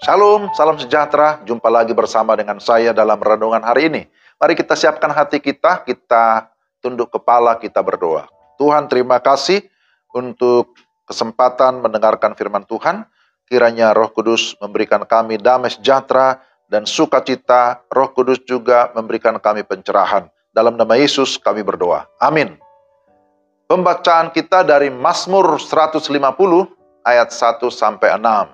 Shalom, salam sejahtera. Jumpa lagi bersama dengan saya dalam renungan hari ini. Mari kita siapkan hati kita tunduk kepala, kita berdoa. Tuhan, terima kasih untuk kesempatan mendengarkan firman Tuhan. Kiranya Roh Kudus memberikan kami damai sejahtera dan sukacita. Roh Kudus juga memberikan kami pencerahan. Dalam nama Yesus kami berdoa. Amin. Pembacaan kita dari Mazmur 150 ayat 1-6.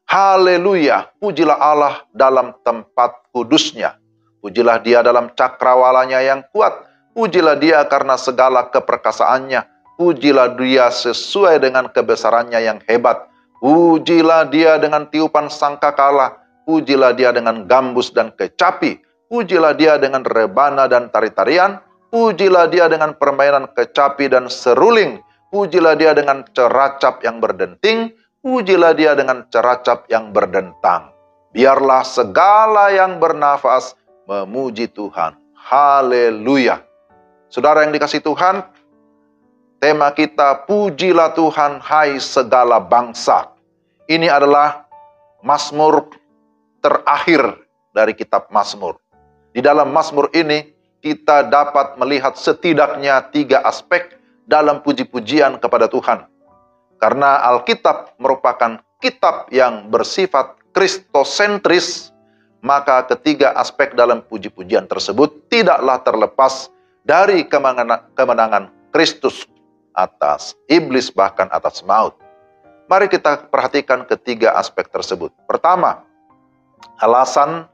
Haleluya, pujilah Allah dalam tempat kudusnya. Pujilah dia dalam cakrawalanya yang kuat. Pujilah dia karena segala keperkasaannya. Pujilah dia sesuai dengan kebesarannya yang hebat. Pujilah dia dengan tiupan sangkakala. Pujilah dia dengan gambus dan kecapi. Pujilah dia dengan rebana dan tari-tarian. Pujilah dia dengan permainan kecapi dan seruling. Pujilah dia dengan ceracap yang berdenting. Pujilah dia dengan ceracap yang berdentang. Biarlah segala yang bernafas memuji Tuhan. Haleluya. Saudara yang dikasihi Tuhan, tema kita, pujilah Tuhan hai segala bangsa. Ini adalah Mazmur terakhir dari kitab Mazmur. Di dalam Mazmur ini, kita dapat melihat setidaknya 3 aspek dalam puji-pujian kepada Tuhan. Karena Alkitab merupakan kitab yang bersifat kristosentris, maka ketiga aspek dalam puji-pujian tersebut tidaklah terlepas dari kemenangan Kristus atas iblis, bahkan atas maut. Mari kita perhatikan ketiga aspek tersebut. Pertama, alasan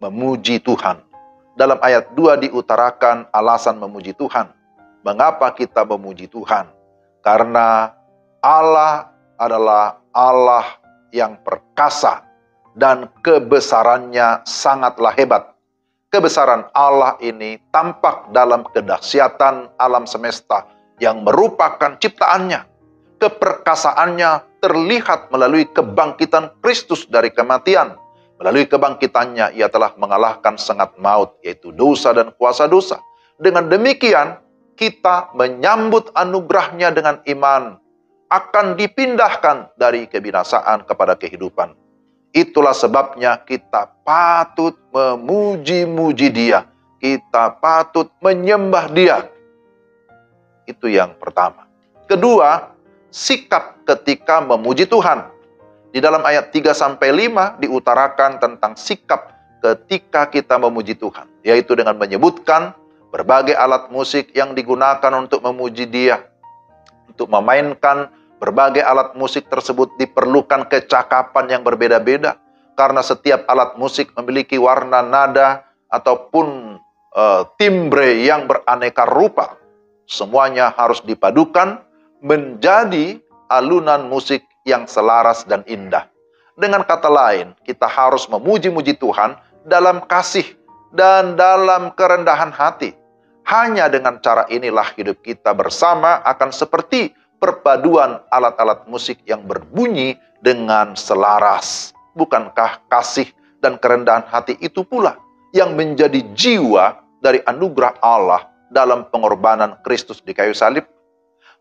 memuji Tuhan. Dalam ayat 2 diutarakan alasan memuji Tuhan. Mengapa kita memuji Tuhan? Karena Allah adalah Allah yang perkasa dan kebesarannya sangatlah hebat. Kebesaran Allah ini tampak dalam kedahsyatan alam semesta yang merupakan ciptaannya. Keperkasaannya terlihat melalui kebangkitan Kristus dari kematian. Melalui kebangkitannya ia telah mengalahkan sengat maut, yaitu dosa dan kuasa dosa. Dengan demikian kita menyambut anugerahnya dengan iman. Akan dipindahkan dari kebinasaan kepada kehidupan. Itulah sebabnya kita patut memuji-muji dia. Kita patut menyembah dia. Itu yang pertama. Kedua, sikap ketika memuji Tuhan. Di dalam ayat 3-5 diutarakan tentang sikap ketika kita memuji Tuhan. Yaitu dengan menyebutkan berbagai alat musik yang digunakan untuk memuji dia. Untuk memainkan berbagai alat musik tersebut diperlukan kecakapan yang berbeda-beda. Karena setiap alat musik memiliki warna nada ataupun timbre yang beraneka rupa. Semuanya harus dipadukan menjadi alunan musik yang selaras dan indah. Dengan kata lain, kita harus memuji-muji Tuhan dalam kasih dan dalam kerendahan hati. Hanya dengan cara inilah hidup kita bersama akan seperti perpaduan alat-alat musik yang berbunyi dengan selaras. Bukankah kasih dan kerendahan hati itu pula yang menjadi jiwa dari anugerah Allah dalam pengorbanan Kristus di kayu salib?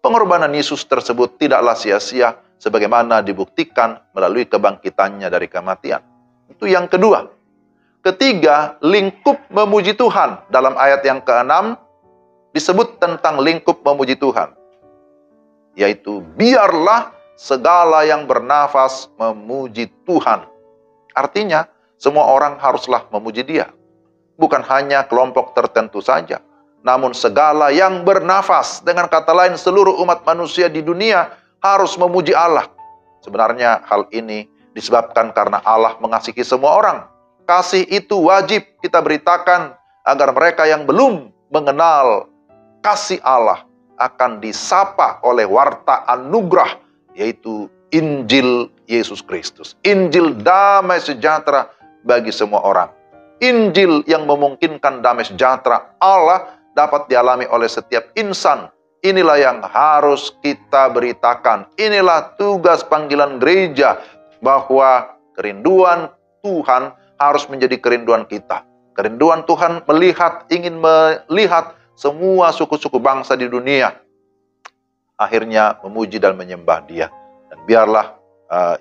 Pengorbanan Yesus tersebut tidaklah sia-sia sebagaimana dibuktikan melalui kebangkitannya dari kematian. Itu yang kedua. Ketiga, lingkup memuji Tuhan. Dalam ayat yang ke-6 disebut tentang lingkup memuji Tuhan. Yaitu biarlah segala yang bernafas memuji Tuhan. Artinya semua orang haruslah memuji dia. Bukan hanya kelompok tertentu saja. Namun segala yang bernafas. Dengan kata lain seluruh umat manusia di dunia harus memuji Allah. Sebenarnya hal ini disebabkan karena Allah mengasihi semua orang. Kasih itu wajib kita beritakan agar mereka yang belum mengenal kasih Allah akan disapa oleh warta anugerah, yaitu Injil Yesus Kristus. Injil damai sejahtera bagi semua orang. Injil yang memungkinkan damai sejahtera Allah dapat dialami oleh setiap insan. Inilah yang harus kita beritakan. Inilah tugas panggilan gereja, bahwa kerinduan Tuhan harus menjadi kerinduan kita. Kerinduan Tuhan ingin melihat semua suku-suku bangsa di dunia akhirnya memuji dan menyembah dia. Dan biarlah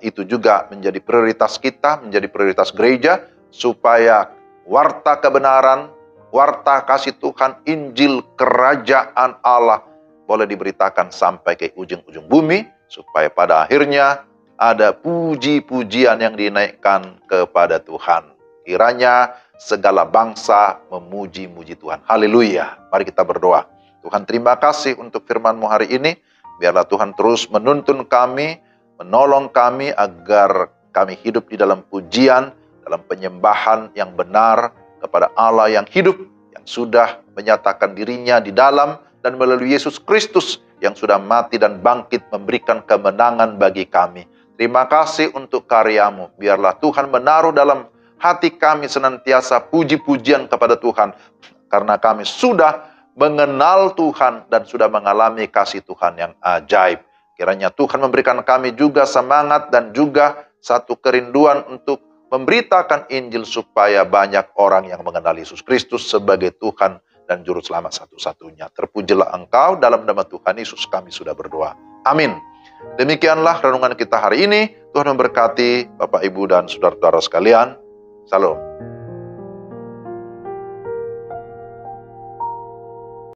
itu juga menjadi prioritas kita, menjadi prioritas gereja, supaya warta kebenaran, warta kasih Tuhan, Injil kerajaan Allah boleh diberitakan sampai ke ujung-ujung bumi, supaya pada akhirnya ada puji-pujian yang dinaikkan kepada Tuhan. Kiranya segala bangsa memuji-muji Tuhan. Haleluya. Mari kita berdoa. Tuhan, terima kasih untuk firman-Mu hari ini. Biarlah Tuhan terus menuntun kami, menolong kami agar kami hidup di dalam pujian, dalam penyembahan yang benar kepada Allah yang hidup, yang sudah menyatakan dirinya di dalam dan melalui Yesus Kristus yang sudah mati dan bangkit memberikan kemenangan bagi kami. Terima kasih untuk karya-Mu. Biarlah Tuhan menaruh dalam hati kami senantiasa puji-pujian kepada Tuhan, karena kami sudah mengenal Tuhan dan sudah mengalami kasih Tuhan yang ajaib. Kiranya Tuhan memberikan kami juga semangat dan juga satu kerinduan untuk memberitakan Injil supaya banyak orang yang mengenal Yesus Kristus sebagai Tuhan dan Juru Selamat satu-satunya. Terpujilah Engkau, dalam nama Tuhan Yesus kami sudah berdoa. Amin. Demikianlah renungan kita hari ini. Tuhan memberkati Bapak, Ibu, dan saudara-saudara sekalian. Salam.